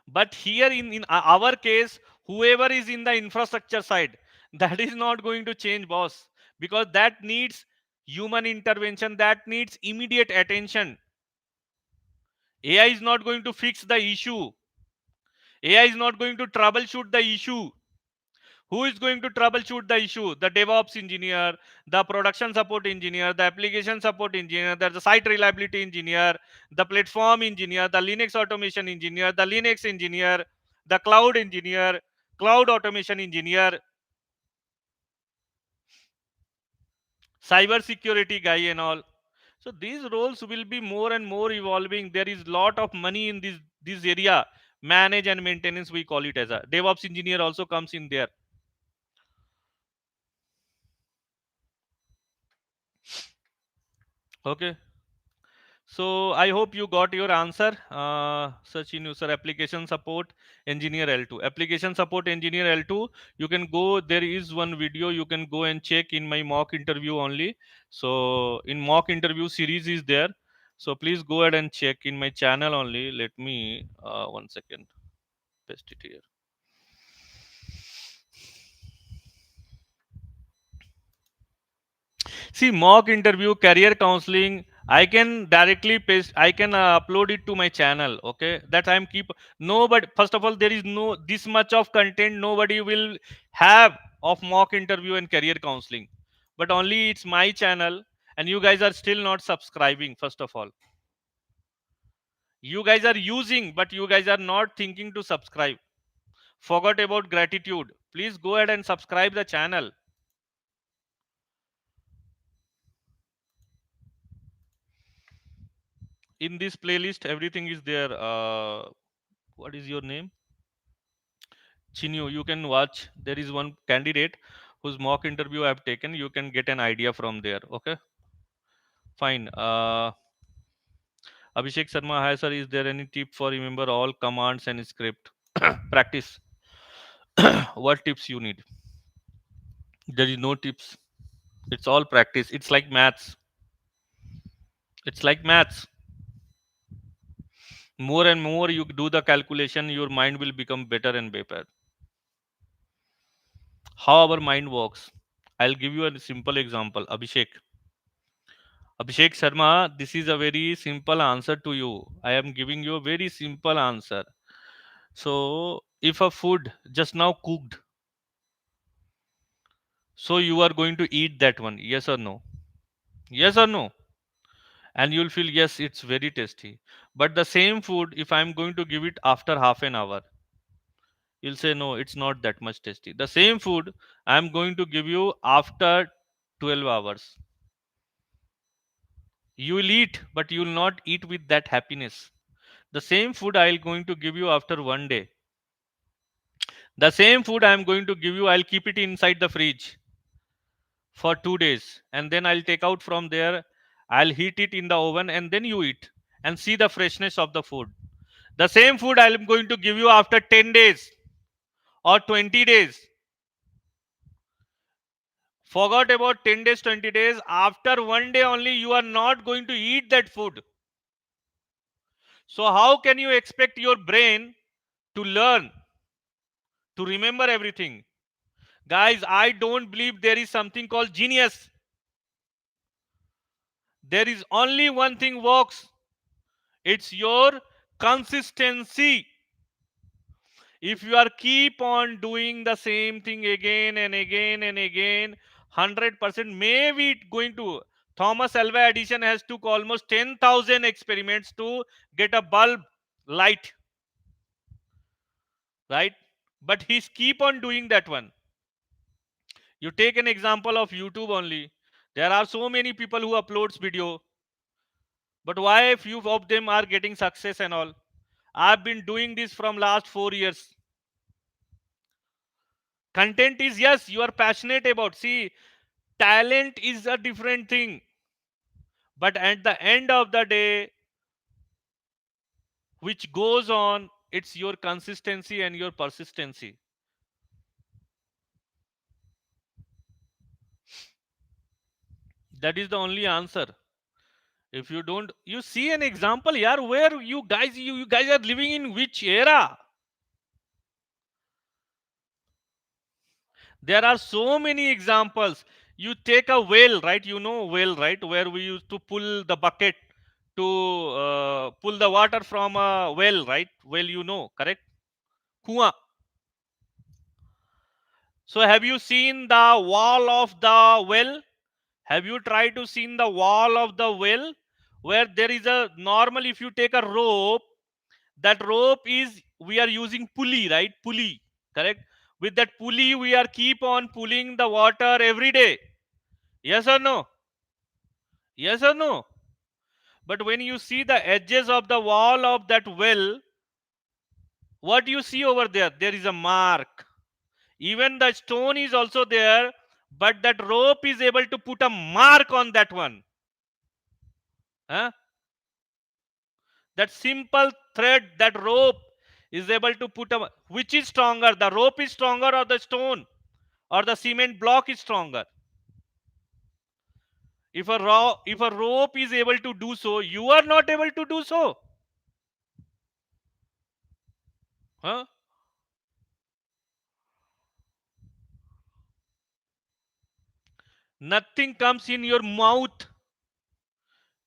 But here in our case, whoever is in the infrastructure side, that is not going to change, boss, because that needs human intervention, that needs immediate attention. AI is not going to fix the issue. AI is not going to troubleshoot the issue. Who is going to troubleshoot the issue? The DevOps engineer, the production support engineer, the application support engineer, the site reliability engineer, the platform engineer, the Linux automation engineer, the Linux engineer, the cloud engineer, cloud automation engineer, cyber security guy and all. So these roles will be more and more evolving. There is lot of money in this area. Manage and maintenance, we call it as a DevOps engineer also comes in there. Okay. So I hope you got your answer, Sachin. Sir, application support engineer L2. Application support engineer L2. You can go. There is one video you can go and check in my mock interview only. So in mock interview series is there. So please go ahead and check in my channel only. Let me 1 second paste it here. See, mock interview, career counseling, I can directly paste, I can upload it to my channel. Okay, that I'm keep. No, but first of all, there is no this much of content nobody will have of mock interview and career counseling. But only it's my channel, and you guys are still not subscribing. First of all, you guys are using, but you guys are not thinking to subscribe. Forgot about gratitude. Please go ahead and subscribe the channel. In this playlist, everything is there. What is your name? Chinyu, you can watch. There is one candidate whose mock interview I have taken. You can get an idea from there. Okay, fine. Abhishek Sharma, hi sir. Is there any tip for remember all commands and script? Practice. What tips you need? There is no tips. It's all practice. It's like maths. It's like maths. More and more you do the calculation, your mind will become better and better. How our mind works. I'll give you a simple example. Abhishek Sharma, this is a very simple answer to you. I am giving you a very simple answer. So, if a food just now cooked, so you are going to eat that one, yes or no? Yes or no? And you'll feel, yes, it's very tasty. But the same food, if I'm going to give it after half an hour, you'll say, no, it's not that much tasty. The same food I'm going to give you after 12 hours. You will eat, but you will not eat with that happiness. The same food I'll going to give you after one day. The same food I'm going to give you, I'll keep it inside the fridge for 2 days. And then I'll take out from there. I'll heat it in the oven and then you eat and see the freshness of the food. The same food I'm going to give you after 10 days or 20 days. Forgot about 10 days, 20 days. After one day only, you are not going to eat that food. So, how can you expect your brain to learn, to remember everything? Guys, I don't believe there is something called genius. There is only one thing works. It's your consistency. If you are keep on doing the same thing again and again and again, 100% maybe it going to. Thomas Alva Edison has took almost 10,000 experiments to get a bulb light, right? But he's keep on doing that one. You take an example of YouTube only. There are so many people who uploads video, but why few of them are getting success and all? I've been doing this from last 4 years. Content is, yes, you are passionate about. See, talent is a different thing, but at the end of the day, which goes on, it's your consistency and your persistency. That is the only answer. If you don't, you see an example, yeah, where you guys are living in which era? There are so many examples. You take a well, right? You know well, right? Where we used to pull the bucket to pull the water from a well, right? Well, you know, correct? Kua. So have you seen the wall of the well? Have you tried to see the wall of the well where there is a normal, if you take a rope, that rope is, we are using pulley, right? Pulley, correct? With that pulley we are keep on pulling the water every day. Yes or no? Yes or no? But when you see the edges of the wall of that well, what you see over there? There is a mark. Even the stone is also there, but that rope is able to put a mark on that one. Huh? That simple thread, that rope is able to put a, which is stronger? The rope is stronger or the stone or the cement block is stronger? If a rope is able to do so, you are not able to do so. Huh? Nothing comes in your mouth.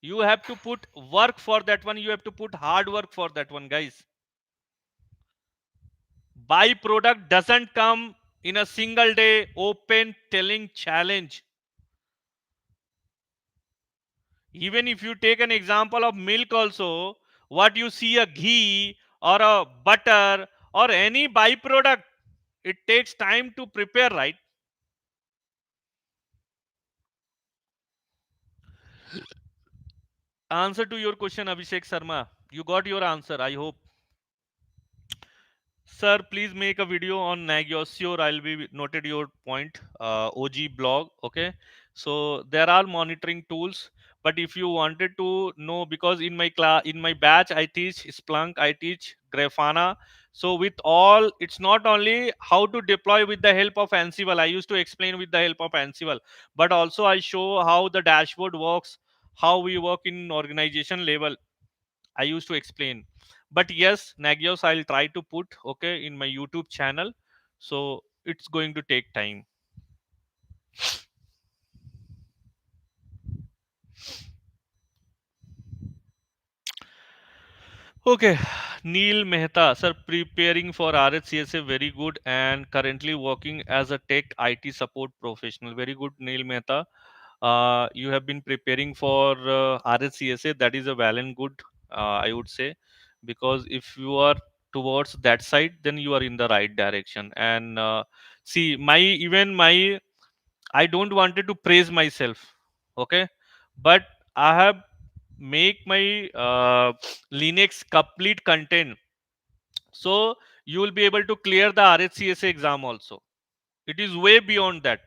You have to put work for that one. You have to put hard work for that one, guys. Byproduct doesn't come in a single day open telling challenge. Even if you take an example of milk also, what you see a ghee or a butter or any byproduct, it takes time to prepare, right? Answer to your question, Abhishek Sharma. You got your answer, I hope. Sir, please make a video on Nagyo. Sure, I'll be noted your point. OG blog. Okay. So there are monitoring tools, But if you wanted to know, because in my class, in my batch, I teach Splunk, I teach Grafana. So with all, it's not only how to deploy with the help of Ansible, I used to explain with the help of Ansible, but also I show how the dashboard works, how we work in organization level, I used to explain. But yes, Nagios, I'll try to put, okay, in my YouTube channel. So it's going to take time. Okay, Neil Mehta, sir, preparing for RHCSA, very good, and currently working as a tech IT support professional. Very good, Neil Mehta. You have been preparing for RHCSA. That is a well and good, I would say, because if you are towards that side, then you are in the right direction. And see, my I don't wanted to praise myself, okay, but I have make my Linux complete content, so you will be able to clear the RHCSA exam also. It is way beyond that.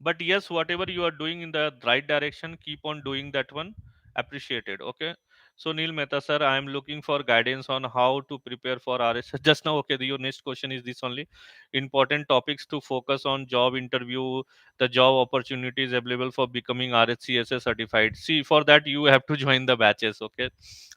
But yes, whatever you are doing in the right direction, keep on doing that one. Appreciated. Okay. So Neil Mehta sir, I am looking for guidance on how to prepare for RS. Just now, okay, your next question is this only. Important topics to focus on job interview, the job opportunities available for becoming RHCSA certified. See, for that you have to join the batches. Okay,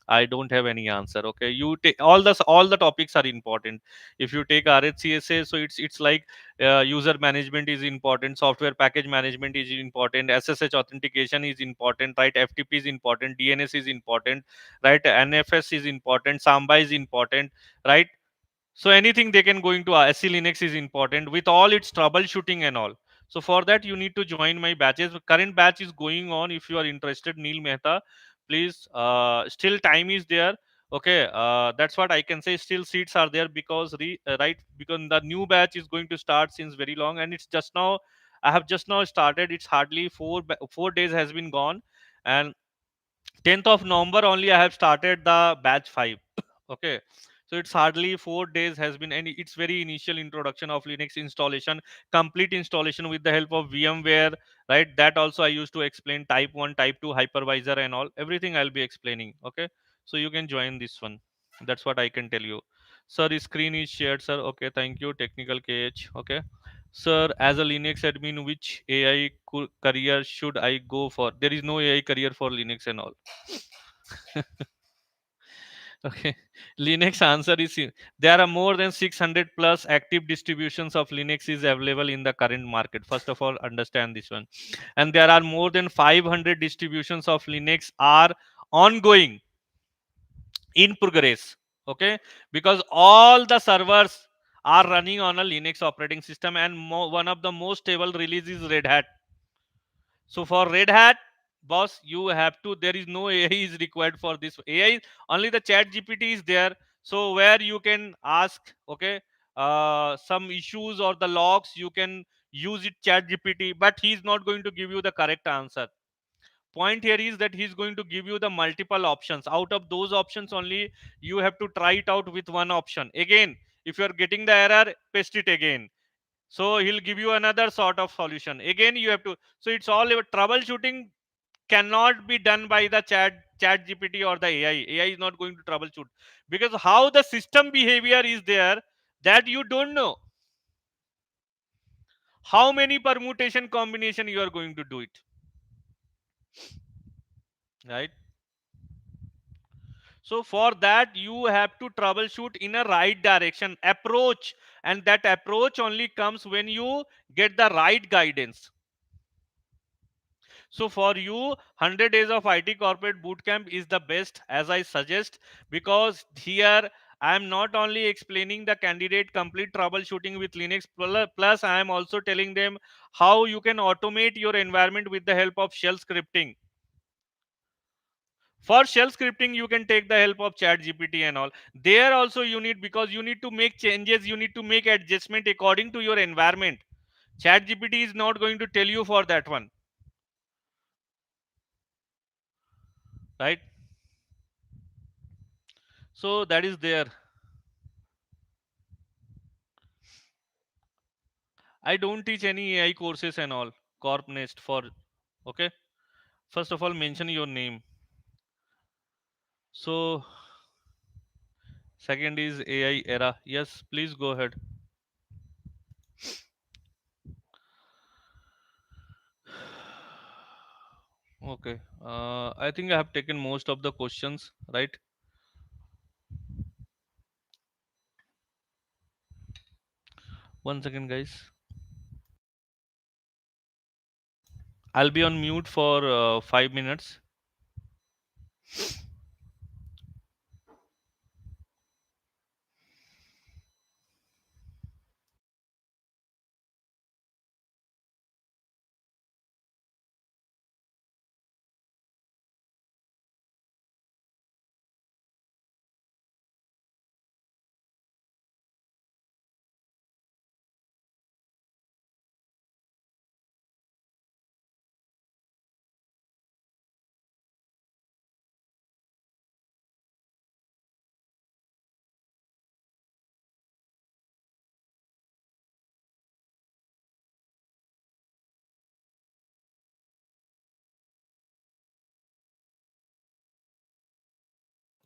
I don't have any answer. Okay, you take all the topics are important. If you take RHCSA, so it's like user management is important, software package management is important, SSH authentication is important, right? FTP is important, DNS is important, right? NFS is important, Samba is important, right? So anything they can go into SC Linux is important with all its troubleshooting and all. So for that you need to join my batches. Current batch is going on. If you are interested, Neil Mehta, please, still time is there. Okay, that's what I can say. Still seats are there, because right, because the new batch is going to start since very long, and it's just now, I have just now started. It's hardly 4 days has been gone, and 10th of November only I have started the batch 5. Okay, so it's hardly 4 days has been, and it's very initial introduction of Linux installation, complete installation with the help of VMware, right? That also I used to explain, type 1, type 2 hypervisor and all, everything I'll be explaining. Okay, so you can join this one. That's what I can tell you. Sir, screen is shared, sir. Okay, thank you, technical KH. Okay, sir, as a Linux admin, which AI career should I go for? There is no AI career for Linux and all. Okay, Linux answer is there are more than 600 plus active distributions of Linux is available in the current market. First of all, understand this one, and there are more than 500 distributions of Linux are ongoing, in progress. Okay, because all the servers are running on a Linux operating system, and one of the most stable release is Red Hat. So for Red Hat, boss, you have to. There is no AI is required for this. AI only the Chat GPT is there. So where you can ask, okay, some issues or the logs, you can use it Chat GPT, but he is not going to give you the correct answer. Point here is that he's going to give you the multiple options. Out of those options only, you have to try it out with one option. Again, if you are getting the error, paste it again, so he'll give you another sort of solution. Again, you have to. So it's all about troubleshooting. Cannot be done by the chat GPT or the AI. AI is not going to troubleshoot, because how the system behavior is there, that you don't know. How many permutation combination you are going to do it, right? So for that you have to troubleshoot in a right direction approach, and that approach only comes when you get the right guidance. So for you, 100 days of IT corporate bootcamp is the best, as I suggest, because here I am not only explaining the candidate complete troubleshooting with Linux, plus I am also telling them how you can automate your environment with the help of shell scripting. For shell scripting, you can take the help of Chat GPT and all. There also you need, because you need to make changes, you need to make adjustment according to your environment. Chat GPT is not going to tell you for that one, right? So that is there. I don't teach any AI courses and all. Corp Nest for. Okay, first of all, mention your name. So second is AI era. Yes, please go ahead. Okay, I think I have taken most of the questions, right? One second, guys. I'll be on mute for 5 minutes.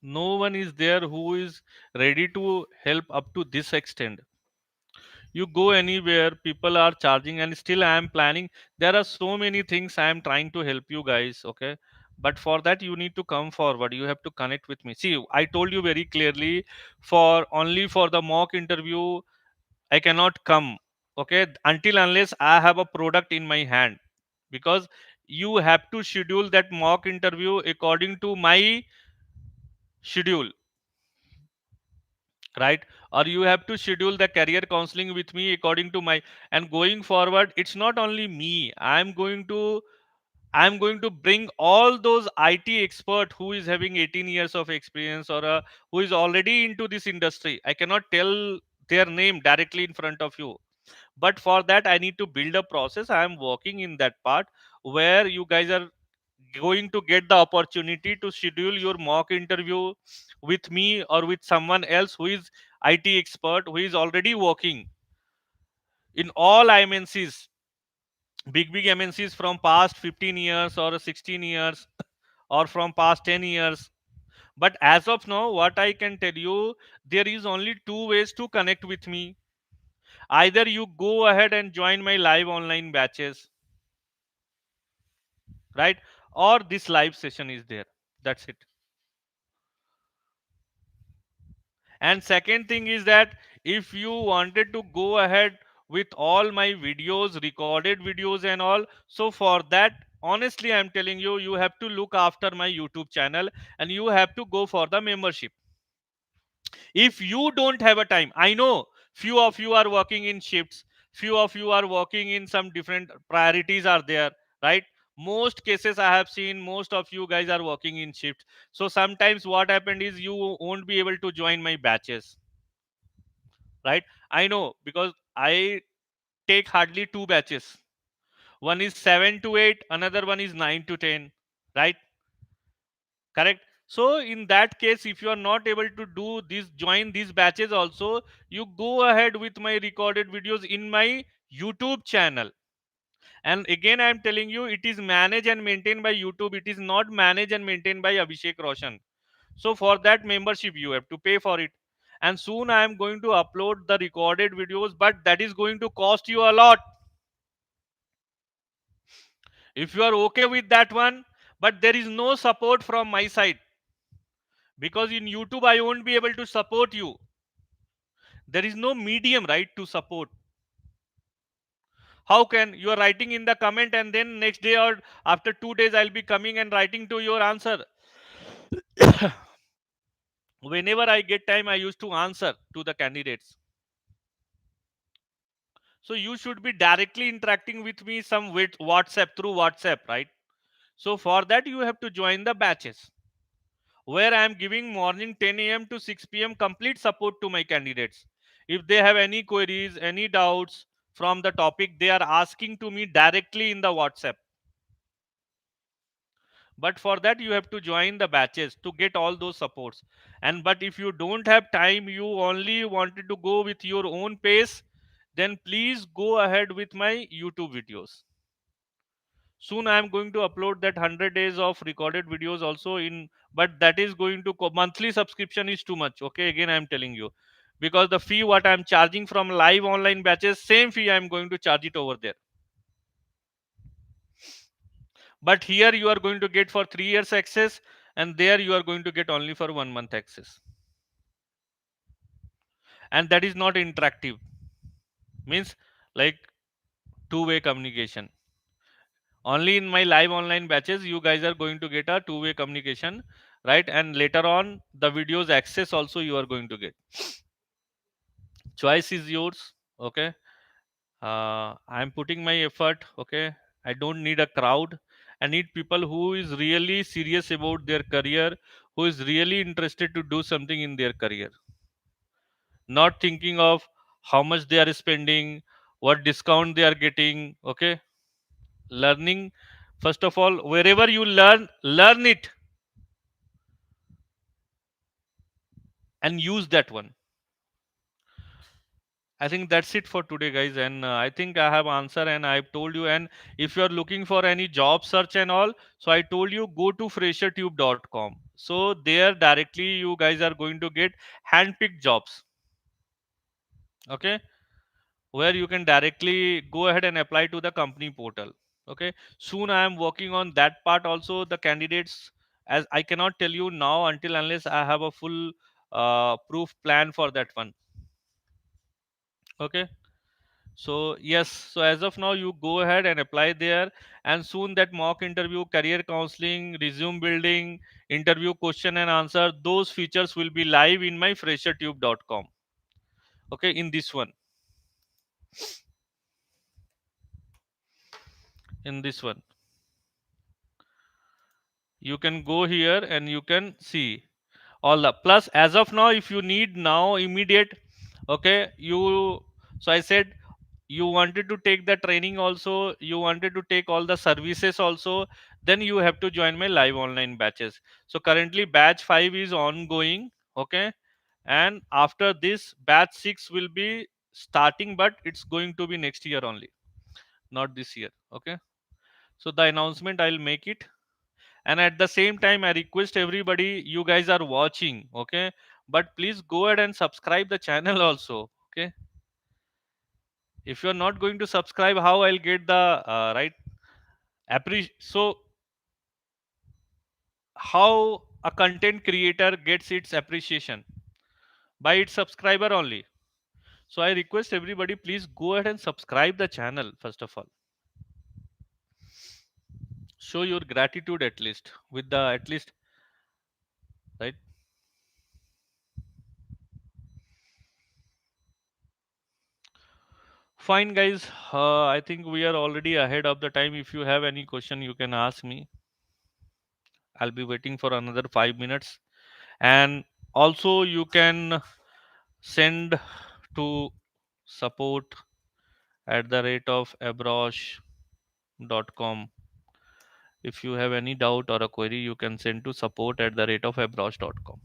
No one is there who is ready to help up to this extent. You go anywhere, people are charging, and still I am planning. There are so many things I am trying to help you guys, okay? But for that you need to come forward, you have to connect with me. See, I told you very clearly, for only for the mock interview I cannot come, okay, until unless I have a product in my hand. Because you have to schedule that mock interview according to my schedule, right? Or you have to schedule the career counseling with me according to my. And going forward, it's not only me, I'm going to bring all those IT expert who is having 18 years of experience, or who is already into this industry. I cannot tell their name directly in front of you, but for that I need to build a process. I am working in that part, where you guys are going to get the opportunity to schedule your mock interview with me or with someone else who is IT expert, who is already working in all MNCs, big MNCs from past 15 years or 16 years, or from past 10 years. But as of now, what I can tell you, there is only two ways to connect with me. Either you go ahead and join my live online batches, right? Or this live session is there. That's it. And second thing is that if you wanted to go ahead with all my videos, recorded videos and all, so for that, honestly I'm telling you, you have to look after my YouTube channel, and you have to go for the membership. If you don't have a time, I know few of you are working in shifts, few of you are working in some different priorities are there, right? Most cases I have seen, most of you guys are working in shifts. So sometimes what happened is you won't be able to join my batches, right? I know, because I take hardly two batches. One is 7 to 8, another one is 9 to 10, right? Correct. So in that case, if you are not able to do this, join these batches also, you go ahead with my recorded videos in my YouTube channel. And again I am telling you, it is managed and maintained by YouTube, it is not managed and maintained by Abhishek Roshan. So for that membership you have to pay for it. And soon I am going to upload the recorded videos, but that is going to cost you a lot. If you are okay with that one, but there is no support from my side, because in YouTube I won't be able to support you. There is no medium, right, to support. How can you are writing in the comment, and then next day or after 2 days I'll be coming and writing to your answer? Whenever I get time, I used to answer to the candidates. So you should be directly interacting with me some with WhatsApp, through WhatsApp, right? So for that you have to join the batches, where I am giving morning 10 a.m. to 6 p.m. complete support to my candidates. If they have any queries, any doubts from the topic, they are asking to me directly in the WhatsApp. But for that you have to join the batches to get all those supports. And but if you don't have time, you only wanted to go with your own pace, then please go ahead with my YouTube videos. Soon I am going to upload that 100 days of recorded videos also in, but that is going to monthly subscription is too much. Okay, again I am telling you, because the fee what I am charging from live online batches, same fee I am going to charge it over there. But here you are going to get for 3 years access, and there you are going to get only for 1 month access. And that is not interactive, means like two-way communication. Only in my live online batches you guys are going to get a two-way communication, right? And later on the videos access also you are going to get. Choice is yours. Okay, I'm putting my effort. Okay, I don't need a crowd. I need people who is really serious about their career, who is really interested to do something in their career, not thinking of how much they are spending, what discount they are getting. Okay, learning, first of all, wherever you learn it and use that one. I think that's it for today, guys, and I think I have answer and I've told you. And if you are looking for any job search and all, so I told you go to freshertube.com. So there directly you guys are going to get handpicked jobs. Okay, where you can directly go ahead and apply to the company portal. Okay, soon I am working on that part also. The candidates, as I cannot tell you now until unless I have a full proof plan for that one. Okay, so yes, so as of now you go ahead and apply there, and soon that mock interview, career counseling, resume building, interview question and answer, those features will be live in my freshertube.com. Okay, in this one, in this one you can go here and you can see all the plus. As of now, if you need now immediate, okay, you, so I said you wanted to take the training also, you wanted to take all the services also, then you have to join my live online batches. So currently batch 5 is ongoing. Okay, and after this batch 6 will be starting, but it's going to be next year only, not this year. Okay, so the announcement I'll make it. And at the same time I request everybody, you guys are watching, okay, but please go ahead and subscribe the channel also. Okay, if you're not going to subscribe, how I'll get the right so how a content creator gets its appreciation? By its subscriber only. So I request everybody, please go ahead and subscribe the channel. First of all, show your gratitude at least with the at least, right? Fine, guys, I think we are already ahead of the time. If you have any question you can ask me. I'll be waiting for another 5 minutes. And also you can send to support at the rate of abrosh.com. If you have any doubt or a query, you can send to support at the rate of abrosh.com.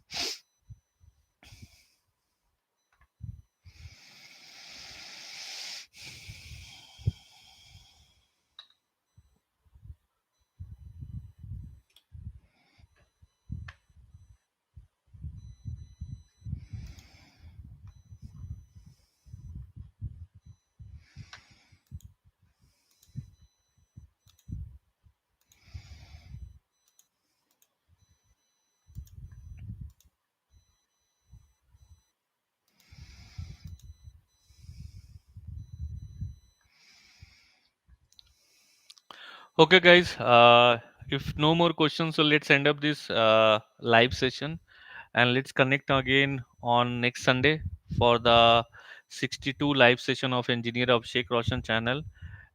Okay, guys, if no more questions, so let's end up this live session, and let's connect again on next Sunday for the 62 live session of Engineer Abhishek Roshan channel.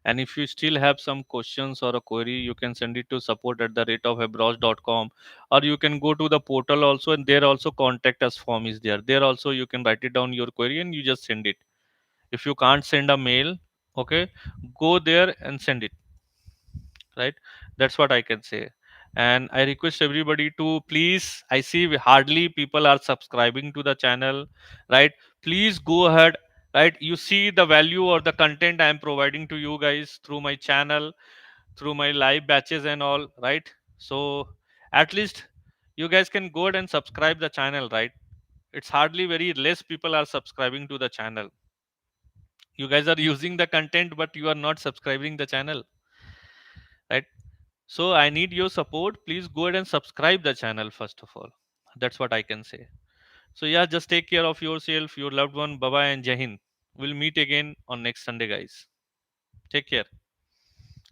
And if you still have some questions or a query, you can send it to support at the rate of abroad.com, or you can go to the portal also, and there also contact us form is there. There also you can write it down your query and you just send it. If you can't send a mail, okay, go there and send it, right? That's what I can say. And I request everybody to please, I see hardly people are subscribing to the channel, right? Please go ahead, right? You see the value or the content I am providing to you guys through my channel, through my live batches and all, right? So at least you guys can go ahead and subscribe the channel, right? It's hardly very less people are subscribing to the channel. You guys are using the content, but you are not subscribing the channel, right? So I need your support. Please go ahead and subscribe the channel first of all. That's what I can say. So yeah, just take care of yourself, your loved one. Bye bye and Jai Hind. We'll meet again on next Sunday, guys. Take care.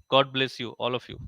God bless you, all of you.